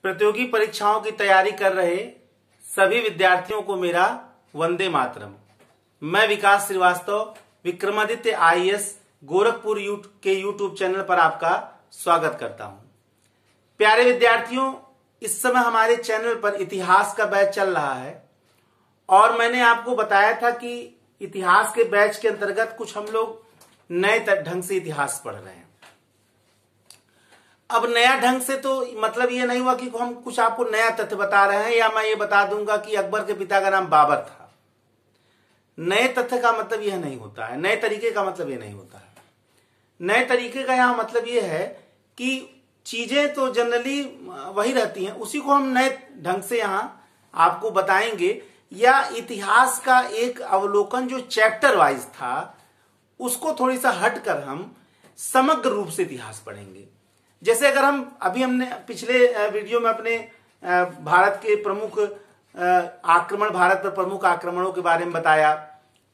प्रतियोगी परीक्षाओं की तैयारी कर रहे सभी विद्यार्थियों को मेरा वंदे मातरम। मैं विकास श्रीवास्तव विक्रमादित्य आईएएस गोरखपुर के यूट्यूब चैनल पर आपका स्वागत करता हूं। प्यारे विद्यार्थियों, इस समय हमारे चैनल पर इतिहास का बैच चल रहा है और मैंने आपको बताया था कि इतिहास के बैच के अंतर्गत कुछ हम लोग नए ढंग से इतिहास पढ़ रहे हैं। अब नया ढंग से तो मतलब ये नहीं हुआ कि हम कुछ आपको नया तथ्य बता रहे हैं या मैं ये बता दूंगा कि अकबर के पिता का नाम बाबर था। नए तथ्य का मतलब यह नहीं होता है, नए तरीके का मतलब यह नहीं होता है। नए तरीके का यहां मतलब यह है कि चीजें तो जनरली वही रहती हैं, उसी को हम नए ढंग से यहां आपको बताएंगे, या इतिहास का एक अवलोकन जो चैप्टर वाइज था उसको थोड़ी सा हटकर हम समग्र रूप से इतिहास पढ़ेंगे। जैसे अगर हमने पिछले वीडियो में अपने भारत के प्रमुख भारत पर प्रमुख आक्रमणों के बारे में बताया,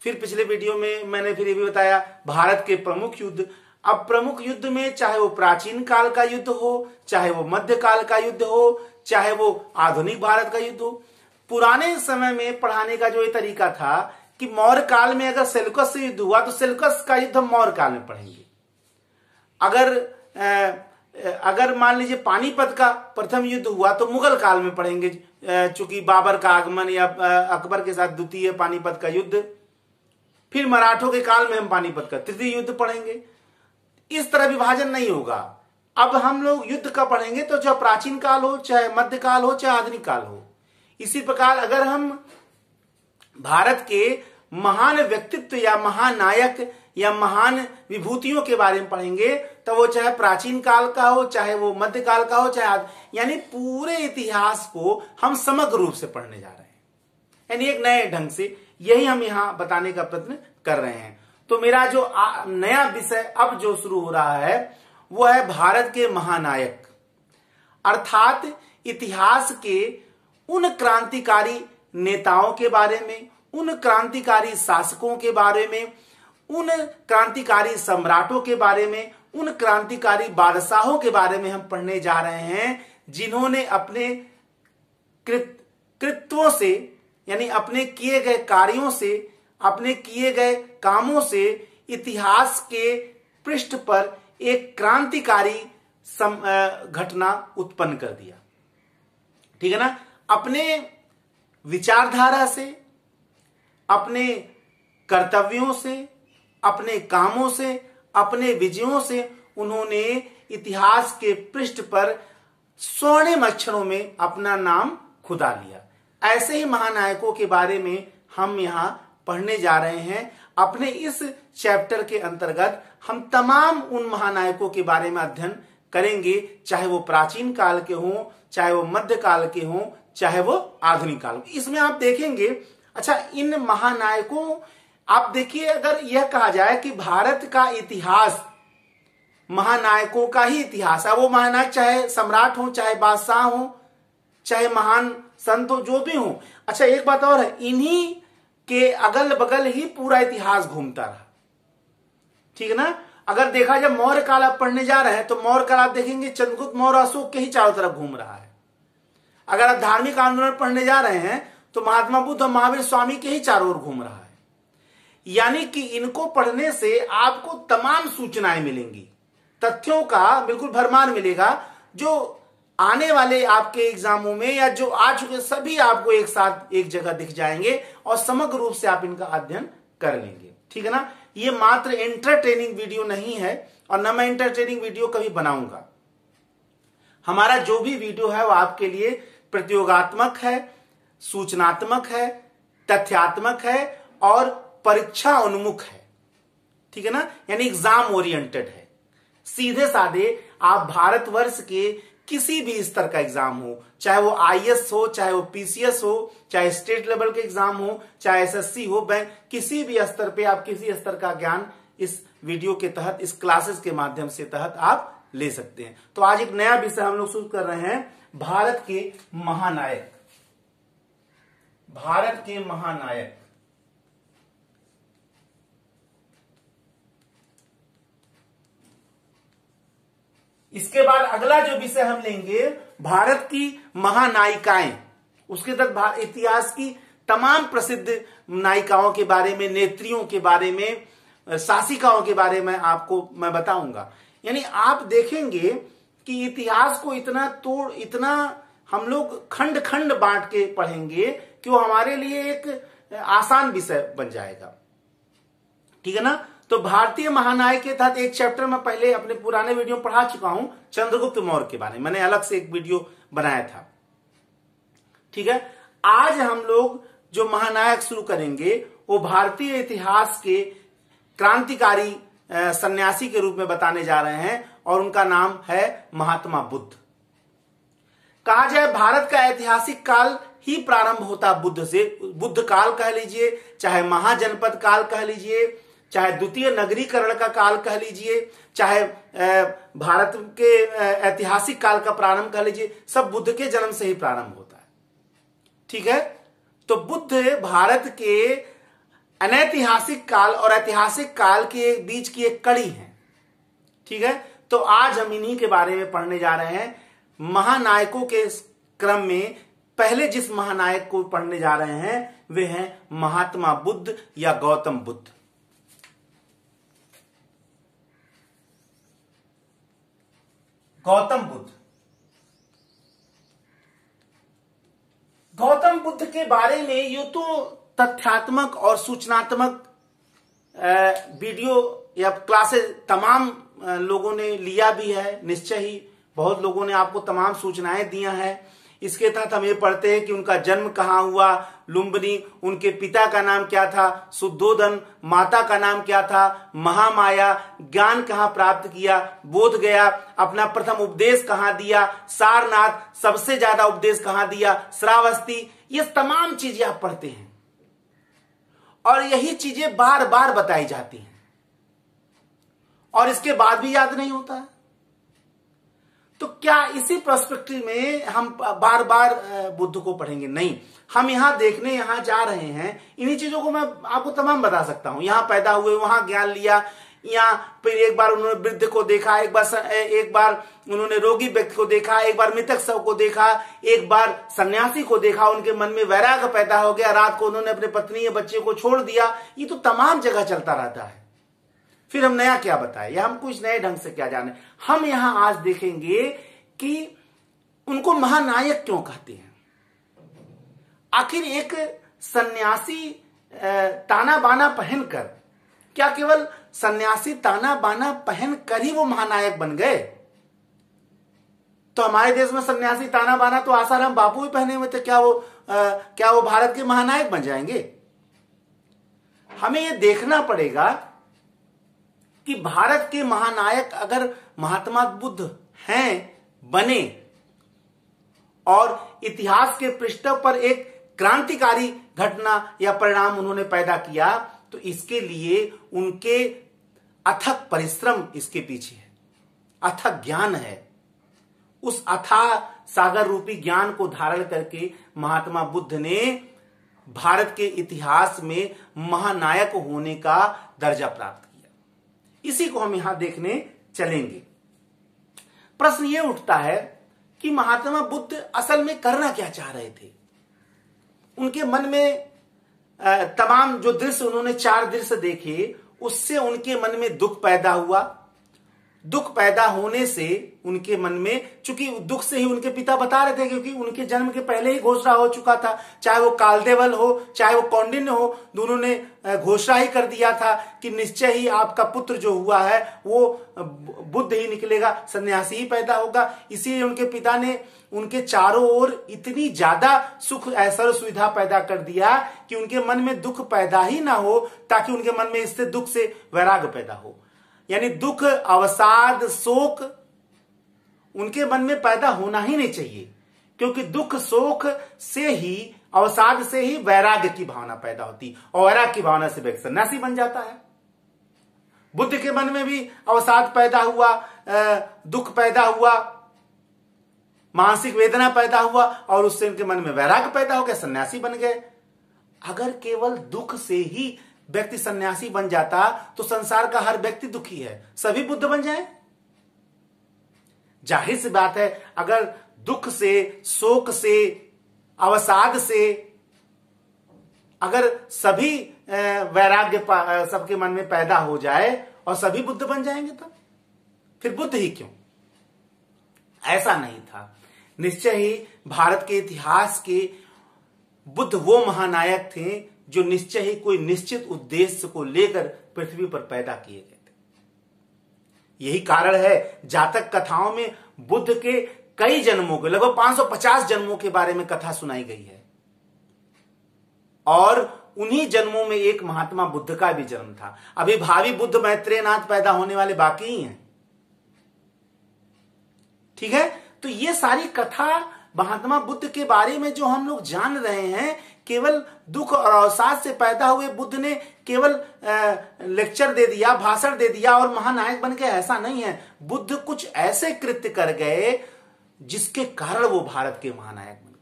फिर पिछले वीडियो में मैंने फिर ये भी बताया भारत के प्रमुख युद्ध। अब प्रमुख युद्ध में चाहे वो प्राचीन काल का युद्ध हो, चाहे वो मध्यकाल का युद्ध हो, चाहे वो आधुनिक भारत का युद्ध हो, पुराने समय में पढ़ाने का जो ये तरीका था कि मौर्य काल में अगर सेल्यूकस से युद्ध हुआ तो सेल्यूकस का युद्ध हम मौर्य काल में पढ़ेंगे। अगर मान लीजिए पानीपत का प्रथम युद्ध हुआ तो मुगल काल में पढ़ेंगे, चूंकि बाबर का आगमन या अकबर के साथ द्वितीय पानीपत का युद्ध। फिर मराठों के काल में हम पानीपत का तृतीय युद्ध पढ़ेंगे। इस तरह विभाजन नहीं होगा। अब हम लोग युद्ध का पढ़ेंगे तो चाहे प्राचीन काल हो, चाहे मध्यकाल हो, चाहे आधुनिक काल हो। इसी प्रकार अगर हम भारत के महान व्यक्तित्व या महानायक या महान विभूतियों के बारे में पढ़ेंगे तो वो चाहे प्राचीन काल का हो, चाहे वो मध्यकाल का हो, यानी पूरे इतिहास को हम समग्र रूप से पढ़ने जा रहे हैं, यानी एक नए ढंग से। यही हम यहां बताने का प्रयत्न कर रहे हैं। तो मेरा जो नया विषय अब जो शुरू हो रहा है वो है भारत के महानायक, अर्थात इतिहास के उन क्रांतिकारी नेताओं के बारे में, उन क्रांतिकारी शासकों के बारे में, उन क्रांतिकारी सम्राटों के बारे में, उन क्रांतिकारी बादशाहों के बारे में हम पढ़ने जा रहे हैं जिन्होंने अपने कृत्यों से, यानी अपने किए गए कार्यों से, अपने किए गए कामों से इतिहास के पृष्ठ पर एक क्रांतिकारी घटना उत्पन्न कर दिया। ठीक है ना। अपने विचारधारा से, अपने कर्तव्यों से, अपने कामों से, अपने विजयों से उन्होंने इतिहास के पृष्ठ पर स्वर्णिम अक्षरों में अपना नाम खुदा लिया। ऐसे ही महानायकों के बारे में हम यहां पढ़ने जा रहे हैं। अपने इस चैप्टर के अंतर्गत हम तमाम उन महानायकों के बारे में अध्ययन करेंगे, चाहे वो प्राचीन काल के हों, चाहे वो मध्यकाल के हों, चाहे वो आधुनिक काल। इसमें आप देखेंगे, अच्छा इन महानायकों, आप देखिए अगर यह कहा जाए कि भारत का इतिहास महानायकों का ही इतिहास है, वो महानायक चाहे सम्राट हो, चाहे बादशाह हो, चाहे महान संत हो, जो भी हो। अच्छा एक बात और है, इन्हीं के अगल बगल ही पूरा इतिहास घूमता रहा। ठीक है ना। अगर देखा जब मौर्य काल आप पढ़ने जा रहे हैं तो मौर्य काल आप देखेंगे चंद्रगुप्त मौर्य अशोक के ही चारों तरफ घूम रहा है। अगर आप धार्मिक आंदोलन पढ़ने जा रहे हैं तो महात्मा बुद्ध और महावीर स्वामी के ही चारों ओर घूम रहा है। यानी कि इनको पढ़ने से आपको तमाम सूचनाएं मिलेंगी, तथ्यों का बिल्कुल भरमार मिलेगा, जो आने वाले आपके एग्जामों में या जो आ चुके सभी आपको एक साथ एक जगह दिख जाएंगे और समग्र रूप से आप इनका अध्ययन कर लेंगे। ठीक है ना। ये मात्र एंटरटेनिंग वीडियो नहीं है और न मैं एंटरटेनिंग वीडियो कभी बनाऊंगा। हमारा जो भी वीडियो है वो आपके लिए प्रतियोगात्मक है, सूचनात्मक है, तथ्यात्मक है और परीक्षा उन्मुख है। ठीक है ना, यानी एग्जाम ओरिएंटेड है। सीधे साधे आप भारतवर्ष के किसी भी स्तर का एग्जाम हो, चाहे वो आईएएस हो, चाहे वो पीसीएस हो, चाहे स्टेट लेवल के एग्जाम हो, चाहे एसएससी हो, बैंक, किसी भी स्तर पे आप किसी स्तर का ज्ञान इस वीडियो के तहत, इस क्लासेस के माध्यम से तहत आप ले सकते हैं। तो आज एक नया विषय हम लोग शुरू कर रहे हैं, भारत के महानायक। भारत के महानायक। इसके बाद अगला जो विषय हम लेंगे भारत की महानायिकाएं। उसके तहत इतिहास की तमाम प्रसिद्ध नायिकाओं के बारे में, नेत्रियों के बारे में, शासिकाओं के बारे में आपको मैं बताऊंगा। यानी आप देखेंगे कि इतिहास को इतना हम लोग खंड खंड बांट के पढ़ेंगे कि वो हमारे लिए एक आसान विषय बन जाएगा। ठीक है ना। तो भारतीय महानायक के तहत एक चैप्टर में पहले अपने पुराने वीडियो पढ़ा चुका हूं, चंद्रगुप्त मौर्य के बारे में मैंने अलग से एक वीडियो बनाया था। ठीक है। आज हम लोग जो महानायक शुरू करेंगे वो भारतीय इतिहास के क्रांतिकारी सन्यासी के रूप में बताने जा रहे हैं और उनका नाम है महात्मा बुद्ध। कहा जाए भारत का ऐतिहासिक काल ही प्रारंभ होता बुद्ध से। बुद्ध काल कह लीजिए, चाहे महाजनपद काल कह लीजिए, चाहे द्वितीय नगरीकरण का काल कह लीजिए, चाहे भारत के ऐतिहासिक काल का प्रारंभ कह लीजिए, सब बुद्ध के जन्म से ही प्रारंभ होता है। ठीक है। तो बुद्ध भारत के अनैतिहासिक काल और ऐतिहासिक काल के बीच की एक कड़ी है। ठीक है। तो आज हम इन्हीं के बारे में पढ़ने जा रहे हैं। महानायकों के क्रम में पहले जिस महानायक को पढ़ने जा रहे हैं वे हैं महात्मा बुद्ध या गौतम बुद्ध। गौतम बुद्ध। गौतम बुद्ध के बारे में यूं तो तथ्यात्मक और सूचनात्मक वीडियो या क्लासेस तमाम लोगों ने लिया भी है, निश्चय ही बहुत लोगों ने आपको तमाम सूचनाएं दिया है। इसके तहत हम ये पढ़ते हैं कि उनका जन्म कहाँ हुआ, लुम्बिनी, उनके पिता का नाम क्या था, शुद्धोदन, माता का नाम क्या था, महामाया, ज्ञान कहाँ प्राप्त किया, बोध गया, अपना प्रथम उपदेश कहाँ दिया, सारनाथ, सबसे ज्यादा उपदेश कहाँ दिया, श्रावस्ती, ये तमाम चीजें आप पढ़ते हैं और यही चीजें बार बार बताई जाती हैं और इसके बाद भी याद नहीं होता है। तो क्या इसी पर्सपेक्टिव में हम बार बार बुद्ध को पढ़ेंगे? नहीं, हम यहां जा रहे हैं। इन्हीं चीजों को मैं आपको तमाम बता सकता हूं। यहां पैदा हुए, वहां ज्ञान लिया, यहाँ फिर एक बार उन्होंने वृद्ध को देखा, एक बार उन्होंने रोगी व्यक्ति को देखा, एक बार मृतक शव को देखा, एक बार सन्यासी को देखा, उनके मन में वैराग्य पैदा हो गया, रात को उन्होंने अपने पत्नी या बच्चे को छोड़ दिया। ये तो तमाम जगह चलता रहता है। फिर हम नया क्या बताएं या हम कुछ नए ढंग से क्या जाने। हम यहां आज देखेंगे कि उनको महानायक क्यों कहते हैं। आखिर एक सन्यासी ताना बाना पहनकर, क्या केवल सन्यासी ताना बाना पहनकर ही वो महानायक बन गए? तो हमारे देश में सन्यासी ताना बाना तो आसाराम बापू ही पहने हुए थे, क्या वो भारत के महानायक बन जाएंगे? हमें यह देखना पड़ेगा कि भारत के महानायक अगर महात्मा बुद्ध हैं, बने और इतिहास के पृष्ठ पर एक क्रांतिकारी घटना या परिणाम उन्होंने पैदा किया, तो इसके लिए उनके अथक परिश्रम इसके पीछे है, अथक ज्ञान है। उस अथाह सागर रूपी ज्ञान को धारण करके महात्मा बुद्ध ने भारत के इतिहास में महानायक होने का दर्जा प्राप्त किया। इसी को हम यहां देखने चलेंगे। प्रश्न यह उठता है कि महात्मा बुद्ध असल में करना क्या चाह रहे थे? उनके मन में तमाम जो दृश्य उन्होंने 4 दृश्य देखे, उससे उनके मन में दुख पैदा हुआ। दुख पैदा होने से उनके मन में, चूंकि दुख से ही उनके पिता बता रहे थे, क्योंकि उनके जन्म के पहले ही घोषणा हो चुका था, चाहे वो कालदेवल हो चाहे वो कौंडिन्य हो, दोनों ने घोषणा ही कर दिया था कि निश्चय ही आपका पुत्र जो हुआ है वो बुद्ध ही निकलेगा, सन्यासी ही पैदा होगा। इसीलिए उनके पिता ने उनके चारों ओर इतनी ज्यादा सुख ऐश्वर्य सुविधा पैदा कर दिया कि उनके मन में दुख पैदा ही ना हो, ताकि उनके मन में इससे दुख से वैराग्य पैदा हो। यानी दुख, अवसाद, शोक उनके मन में पैदा होना ही नहीं चाहिए, क्योंकि दुख शोक से ही, अवसाद से ही वैराग्य की भावना पैदा होती, और वैराग्य की भावना से व्यक्ति सन्यासी बन जाता है। बुद्ध के मन में भी अवसाद पैदा हुआ, दुख पैदा हुआ, मानसिक वेदना पैदा हुआ, और उससे उनके मन में वैराग्य पैदा हो गया, सन्यासी बन गए। अगर केवल दुख से ही व्यक्ति सन्यासी बन जाता तो संसार का हर व्यक्ति दुखी है, सभी बुद्ध बन जाए? जाहिर सी बात है, अगर दुख से, शोक से, अवसाद से अगर सभी वैराग्य सबके मन में पैदा हो जाए और सभी बुद्ध बन जाएंगे, तब फिर बुद्ध ही क्यों? ऐसा नहीं था। निश्चय ही भारत के इतिहास के बुद्ध वो महानायक थे जो निश्चय ही कोई निश्चित उद्देश्य को लेकर पृथ्वी पर पैदा किए गए थे। यही कारण है जातक कथाओं में बुद्ध के कई जन्मों के, लगभग 550 जन्मों के बारे में कथा सुनाई गई है, और उन्हीं जन्मों में एक महात्मा बुद्ध का भी जन्म था। अभी भावी बुद्ध मैत्रेयनाथ पैदा होने वाले बाकी ही हैं। ठीक है, तो ये सारी कथा महात्मा बुद्ध के बारे में जो हम लोग जान रहे हैं, केवल दुख और अवसाद से पैदा हुए बुद्ध ने केवल लेक्चर दे दिया, भाषण दे दिया और महानायक बन गए, ऐसा नहीं है। बुद्ध कुछ ऐसे कृत्य कर गए जिसके कारण वो भारत के महानायक बन गए।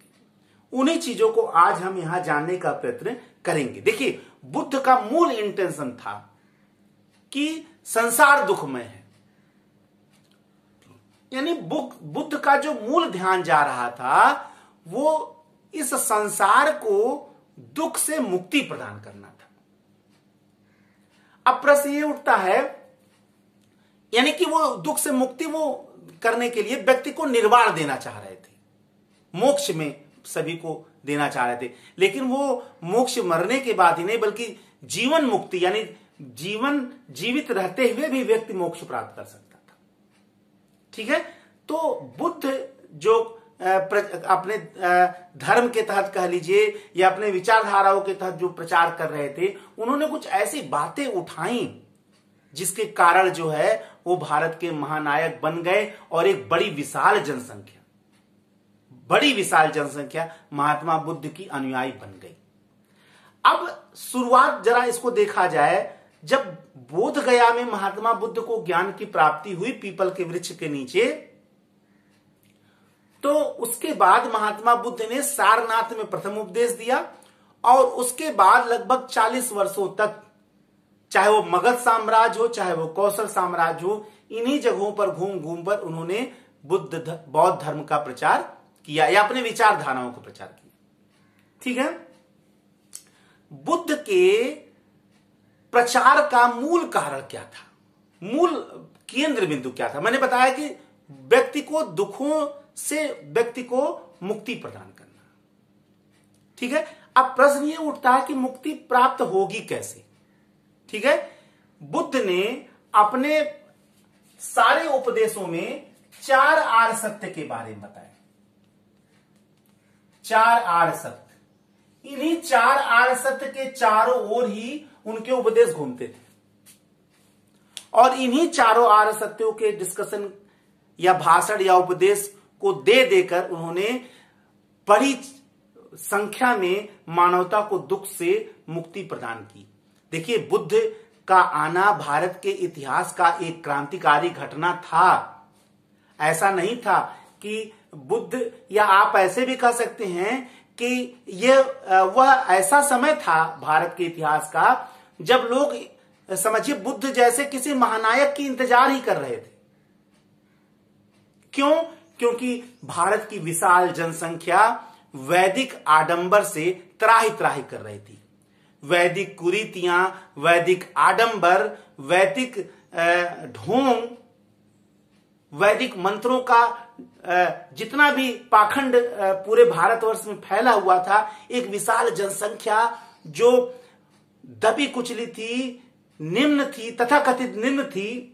उन्हीं चीजों को आज हम यहां जानने का प्रयत्न करेंगे। देखिए, बुद्ध का मूल इंटेंशन था कि संसार दुखमय है, यानी बुद्ध का जो मूल ध्यान जा रहा था वो इस संसार को दुख से मुक्ति प्रदान करना था। अब प्रश्न ये उठता है, यानी कि वो दुख से मुक्ति वो करने के लिए व्यक्ति को निर्वाण देना चाह रहे थे, मोक्ष में सभी को देना चाह रहे थे। लेकिन वो मोक्ष मरने के बाद ही नहीं, बल्कि जीवन मुक्ति, यानी जीवित रहते हुए भी व्यक्ति मोक्ष प्राप्त कर सकता था। ठीक है, तो बुद्ध जो अपने धर्म के तहत कह लीजिए या अपने विचारधाराओं के तहत जो प्रचार कर रहे थे, उन्होंने कुछ ऐसी बातें उठाई जिसके कारण जो है वो भारत के महानायक बन गए और एक बड़ी विशाल जनसंख्या महात्मा बुद्ध की अनुयायी बन गई। अब शुरुआत जरा इसको देखा जाए, जब बोध गया में महात्मा बुद्ध को ज्ञान की प्राप्ति हुई पीपल के वृक्ष के नीचे, तो उसके बाद महात्मा बुद्ध ने सारनाथ में प्रथम उपदेश दिया और उसके बाद लगभग 40 वर्षों तक, चाहे वो मगध साम्राज्य हो चाहे वो कौशल साम्राज्य हो, इन्हीं जगहों पर घूम घूम पर उन्होंने बौद्ध धर्म का प्रचार किया या अपने विचारधाराओं का प्रचार किया। ठीक है, बुद्ध के प्रचार का मूल कारण क्या था, मूल केंद्र बिंदु क्या था? मैंने बताया कि व्यक्ति को दुखों से व्यक्ति को मुक्ति प्रदान करना। ठीक है, अब प्रश्न ये उठता है कि मुक्ति प्राप्त होगी कैसे? ठीक है, बुद्ध ने अपने सारे उपदेशों में 4 आर्य सत्य के बारे में बताया। 4 आर्य सत्य, इन्हीं 4 आर्य सत्य के चारों ओर ही उनके उपदेश घूमते थे और इन्हीं चारों आर्य सत्यों के डिस्कशन या भाषण या उपदेश को दे देकर उन्होंने बड़ी संख्या में मानवता को दुख से मुक्ति प्रदान की। देखिए, बुद्ध का आना भारत के इतिहास का एक क्रांतिकारी घटना था। ऐसा नहीं था कि बुद्ध, या आप ऐसे भी कह सकते हैं कि वह ऐसा समय था भारत के इतिहास का जब लोग, समझिए, बुद्ध जैसे किसी महानायक की इंतजार ही कर रहे थे। क्यों? क्योंकि भारत की विशाल जनसंख्या वैदिक आडंबर से त्राही त्राही कर रही थी। वैदिक कुरीतियां, वैदिक आडंबर, वैदिक ढोंग, वैदिक मंत्रों का जितना भी पाखंड पूरे भारतवर्ष में फैला हुआ था, एक विशाल जनसंख्या जो दबी कुचली थी, निम्न थी, तथाकथित निम्न थी।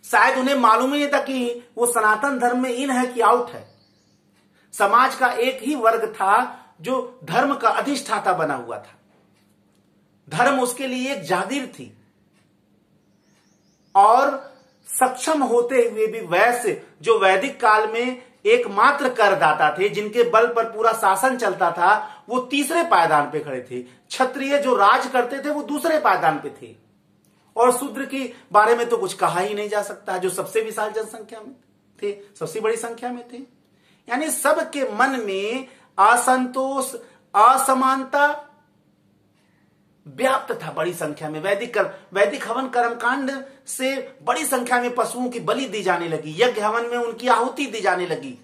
शायद उन्हें मालूम ही नहीं था कि वो सनातन धर्म में इन है कि आउट है। समाज का एक ही वर्ग था जो धर्म का अधिष्ठाता बना हुआ था। धर्म उसके लिए एक जागीर थी और सक्षम होते हुए भी वैश्य, जो वैदिक काल में एकमात्र करदाता थे, जिनके बल पर पूरा शासन चलता था, वो तीसरे पायदान पे खड़े थे। क्षत्रिय जो राज करते थे वो दूसरे पायदान पे थे और शूद्र के बारे में तो कुछ कहा ही नहीं जा सकता, जो सबसे विशाल जनसंख्या में थे, सबसे बड़ी संख्या में थे। यानी सबके मन में असंतोष, असमानता व्याप्त था बड़ी संख्या में। वैदिक हवन कर्मकांड से बड़ी संख्या में पशुओं की बलि दी जाने लगी, यज्ञ हवन में उनकी आहुति दी जाने लगी।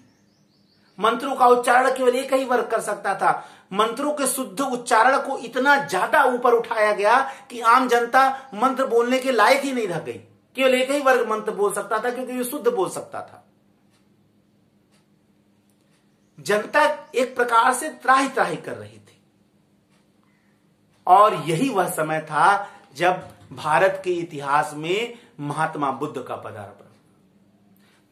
मंत्रों का उच्चारण केवल एक ही वर्ग कर सकता था। मंत्रों के शुद्ध उच्चारण को इतना ज्यादा ऊपर उठाया गया कि आम जनता मंत्र बोलने के लायक ही नहीं रह गई। केवल एक ही वर्ग मंत्र बोल सकता था क्योंकि वे शुद्ध बोल सकता था। जनता एक प्रकार से त्राही त्राही कर रही थी। और यही वह समय था जब भारत के इतिहास में महात्मा बुद्ध का पदार्पण।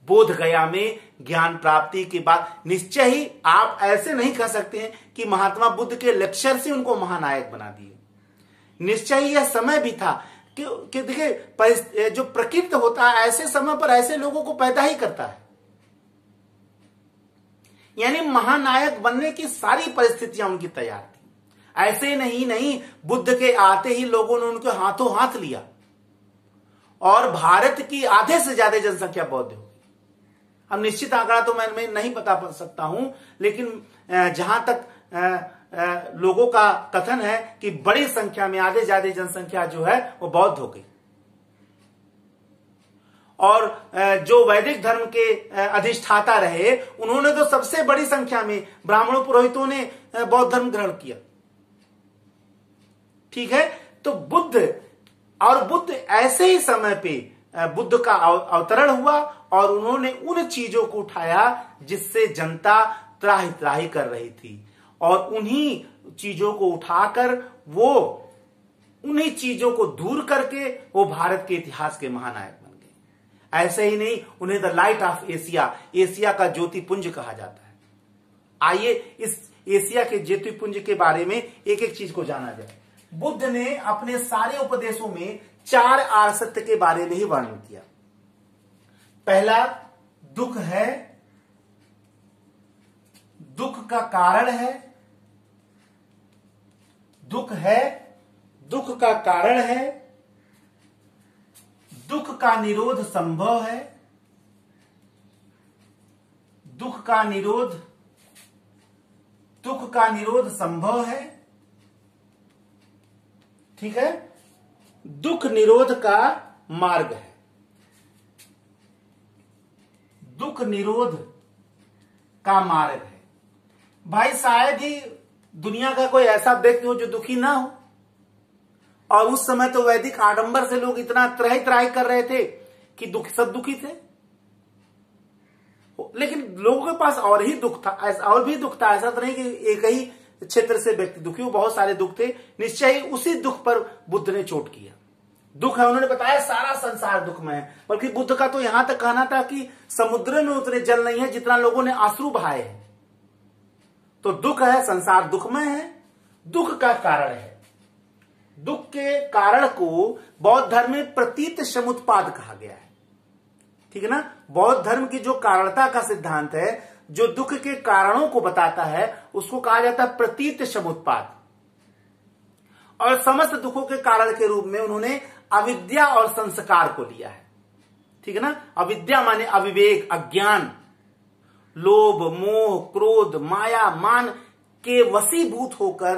बोध गया में ज्ञान प्राप्ति के बाद निश्चय ही आप ऐसे नहीं कह सकते हैं कि महात्मा बुद्ध के लेक्चर से उनको महानायक बना दिए। निश्चय ही यह समय भी था कि देखिए, जो प्रकृति होता है ऐसे समय पर ऐसे लोगों को पैदा ही करता है। यानी महानायक बनने की सारी परिस्थितियां उनकी तैयार थी। ऐसे नहीं बुद्ध के आते ही लोगों ने उनके हाथों हाथ लिया और भारत की आधे से ज्यादा जनसंख्या बौद्ध हो गई। अब निश्चित आंकड़ा तो मैं नहीं बता सकता हूं, लेकिन जहां तक लोगों का कथन है कि बड़ी संख्या में आधे ज्यादा जनसंख्या जो है वो बौद्ध हो गई। और जो वैदिक धर्म के अधिष्ठाता रहे उन्होंने तो सबसे बड़ी संख्या में ब्राह्मणों पुरोहितों ने बौद्ध धर्म ग्रहण किया। ठीक है, तो बुद्ध ऐसे ही समय पे बुद्ध का अवतरण हुआ और उन्होंने उन चीजों को उठाया जिससे जनता त्राही त्राही कर रही थी, और उन्हीं चीजों को उठाकर वो उन्हीं चीजों को दूर करके वो भारत के इतिहास के महानायक बन गए। ऐसे ही नहीं, उन्हें द लाइट ऑफ एशिया का ज्योतिपुंज कहा जाता है। आइए इस एशिया के ज्योतिपुंज के बारे में एक एक चीज को जाना जाए। बुद्ध ने अपने सारे उपदेशों में 4 आर्य सत्य के बारे में ही वर्णन किया। पहला दुख है, दुख का कारण है, दुख है, दुख का कारण है, दुख का निरोध संभव है, दुख का निरोध संभव है। ठीक है, दुख निरोध का मार्ग है, दुख निरोध का मार्ग है। भाई शायद ही दुनिया का कोई ऐसा व्यक्ति हो जो दुखी ना हो, और उस समय तो वैदिक आडंबर से लोग इतना त्राही त्राही कर रहे थे कि सब दुखी थे। लेकिन लोगों के पास और ही दुख था, और भी दुख था। ऐसा तो नहीं कि एक ही क्षेत्र से व्यक्ति दुखी हो, बहुत सारे दुख थे। निश्चय ही उसी दुख पर बुद्ध ने चोट किया। दुख है, उन्होंने बताया सारा संसार दुख में है, बल्कि बुद्ध का तो यहां तक कहना था कि समुद्र में उतने जल नहीं है जितना लोगों ने आंसू बहाए हैं। तो दुख है, संसार दुखमय है, दुख का कारण है। दुख के कारण को बौद्ध धर्म में प्रतीत समुत्पाद कहा गया है। ठीक है ना, बौद्ध धर्म की जो कारणता का सिद्धांत है, जो दुख के कारणों को बताता है, उसको कहा जाता है प्रतीत समुत्पाद। और समस्त दुखों के कारण के रूप में उन्होंने अविद्या और संस्कार को लिया है। ठीक है ना, अविद्या माने अविवेक, अज्ञान, लोभ, मोह, क्रोध, माया, मान के वशीभूत होकर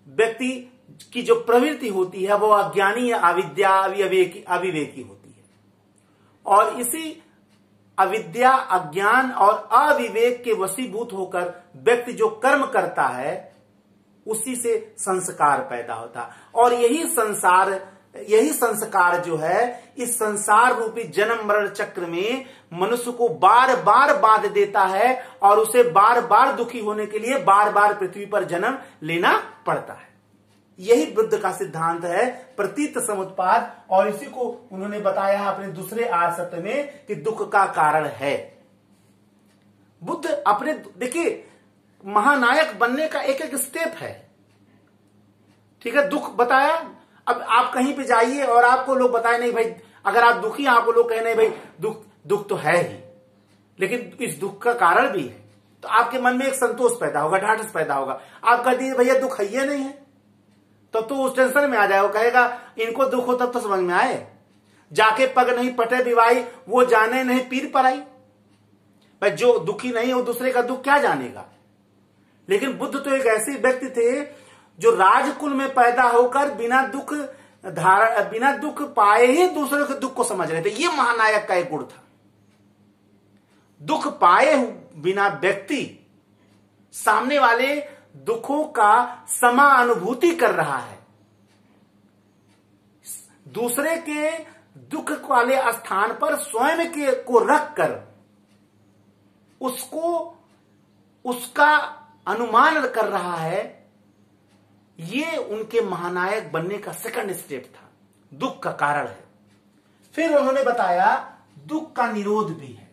व्यक्ति की जो प्रवृत्ति होती है वो अज्ञानी या अविद्या अविवेकी होती है। और इसी अविद्या, अज्ञान और अविवेक के वशीभूत होकर व्यक्ति जो कर्म करता है उसी से संस्कार पैदा होता है। और यही संस्कार जो है इस संसार रूपी जन्म मरण चक्र में मनुष्य को बार बार बांध देता है और उसे बार बार दुखी होने के लिए बार बार पृथ्वी पर जन्म लेना पड़ता है। यही बुद्ध का सिद्धांत है, प्रतीत समुत्पाद। और इसी को उन्होंने बताया अपने दूसरे आर्य सत्य में कि दुख का कारण है। बुद्ध अपने, देखिए, महानायक बनने का एक एक स्टेप है। ठीक है, दुख बताया। अब आप कहीं पे जाइए और आपको लोग बताए नहीं भाई, अगर आप दुखी हैं आपको लोग कहे नहीं भाई दुख तो है ही, लेकिन इस दुख का कारण भी है, तो आपके मन में एक संतोष पैदा होगा, ढाढ़स पैदा होगा। आप कह दिए भैया दुख है ही नहीं है, तो उस टेंशन में आ जाए। वो कहेगा इनको दुख हो तब तो समझ में आए, जाके पग नहीं पटे विवाही, वो जाने नहीं पीर पर आई। भाई जो दुखी नहीं वो दूसरे का दुख क्या जानेगा। लेकिन बुद्ध तो एक ऐसे व्यक्ति थे जो राजकुल में पैदा होकर बिना दुख पाए ही दूसरों के दुख को समझ रहे थे। ये महानायक का एक गुण था। दुख पाए बिना व्यक्ति सामने वाले दुखों का समानुभूति कर रहा है, दूसरे के दुख वाले स्थान पर स्वयं के को रखकर उसका अनुमान कर रहा है। ये उनके महानायक बनने का सेकंड स्टेप था, दुख का कारण है। फिर उन्होंने बताया दुख का निरोध भी है,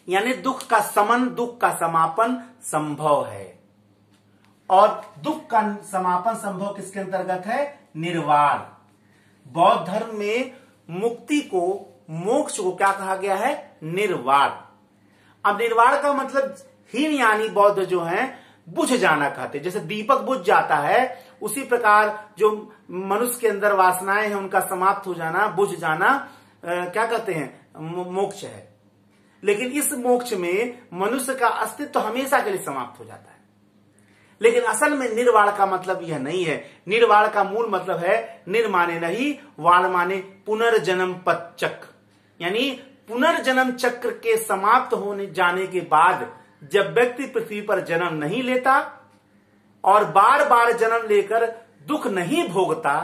यानी दुख का समन, दुख का समापन संभव है। और दुख का समापन संभव किसके अंतर्गत है? निर्वाण। बौद्ध धर्म में मुक्ति को, मोक्ष को क्या कहा गया है? निर्वाण। अब निर्वाण का मतलब हीन यानी बौद्ध जो हैं बुझ जाना कहते। जैसे दीपक बुझ जाता है, उसी प्रकार जो मनुष्य के अंदर वासनाएं हैं उनका समाप्त हो जाना, बुझ जाना क्या कहते हैं? मोक्ष है। लेकिन इस मोक्ष में मनुष्य का अस्तित्व हमेशा के लिए समाप्त हो जाता है। लेकिन असल में निर्वाण का मतलब यह नहीं है। निर्वाण का मूल मतलब है निर माने नहीं, वाण माने पुनर्जन्म पथ चक्र, यानी पुनर्जन्म चक्र के समाप्त होने जाने के बाद जब व्यक्ति पृथ्वी पर जन्म नहीं लेता और बार बार जन्म लेकर दुख नहीं भोगता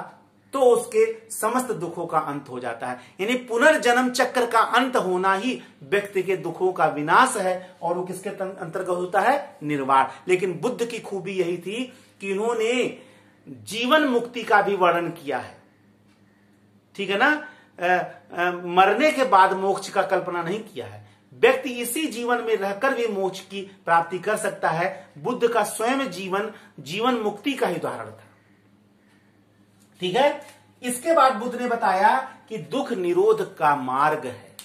तो उसके समस्त दुखों का अंत हो जाता है। यानी पुनर्जन्म चक्र का अंत होना ही व्यक्ति के दुखों का विनाश है, और वो किसके अंतर्गत होता है? निर्वाण। लेकिन बुद्ध की खूबी यही थी कि उन्होंने जीवन मुक्ति का भी वर्णन किया है। ठीक है ना? मरने के बाद मोक्ष का कल्पना नहीं किया है। व्यक्ति इसी जीवन में रहकर भी मोक्ष की प्राप्ति कर सकता है। बुद्ध का स्वयं जीवन मुक्ति का ही उदाहरण था। ठीक है। इसके बाद बुद्ध ने बताया कि दुख निरोध का मार्ग है।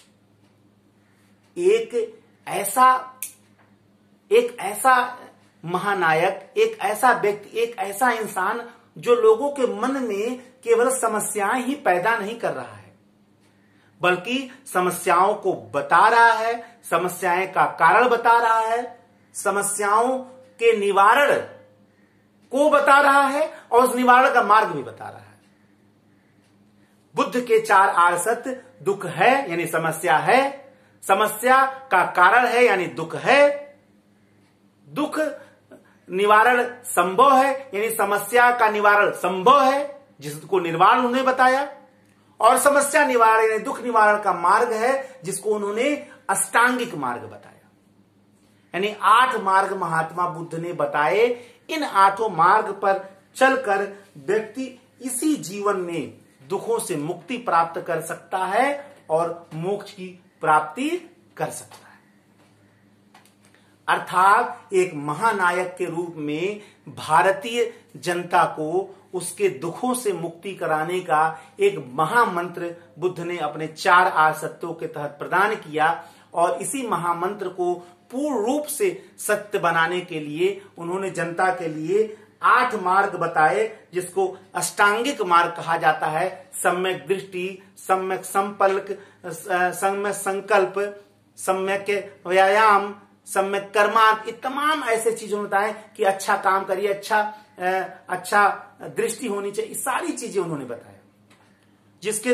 एक ऐसा महानायक, एक ऐसा व्यक्ति, एक ऐसा इंसान जो लोगों के मन में केवल समस्याएं ही पैदा नहीं कर रहा है, बल्कि समस्याओं को बता रहा है, समस्याएं का कारण बता रहा है, समस्याओं के निवारण को बता रहा है और उस निवारण का मार्ग भी बता रहा है। बुद्ध के 4 आर्य सत्य, दुख है यानी समस्या है, समस्या का कारण है यानी दुख है, दुख निवारण संभव है यानी समस्या का निवारण संभव है जिसको निर्वाण उन्होंने बताया, और समस्या निवारण यानी दुख निवारण का मार्ग है जिसको उन्होंने अष्टांगिक मार्ग बताया। यानी 8 मार्ग महात्मा बुद्ध ने बताए। इन 8 मार्ग पर चलकर व्यक्ति इसी जीवन में दुखों से मुक्ति प्राप्त कर सकता है और मोक्ष की प्राप्ति कर सकता है। अर्थात एक महानायक के रूप में भारतीय जनता को उसके दुखों से मुक्ति कराने का एक महामंत्र बुद्ध ने अपने 4 आर्य सत्यों के तहत प्रदान किया, और इसी महामंत्र को पूर्ण रूप से सत्य बनाने के लिए उन्होंने जनता के लिए 8 मार्ग बताए, जिसको अष्टांगिक मार्ग कहा जाता है। सम्यक दृष्टि, सम्यक संपल्क, सम्यक संकल्प, सम्यक व्यायाम, सम्यक कर्मांत, ये तमाम ऐसे चीजों में बताए कि अच्छा काम करिए, अच्छा दृष्टि होनी चाहिए, सारी चीजें उन्होंने बताया, जिसके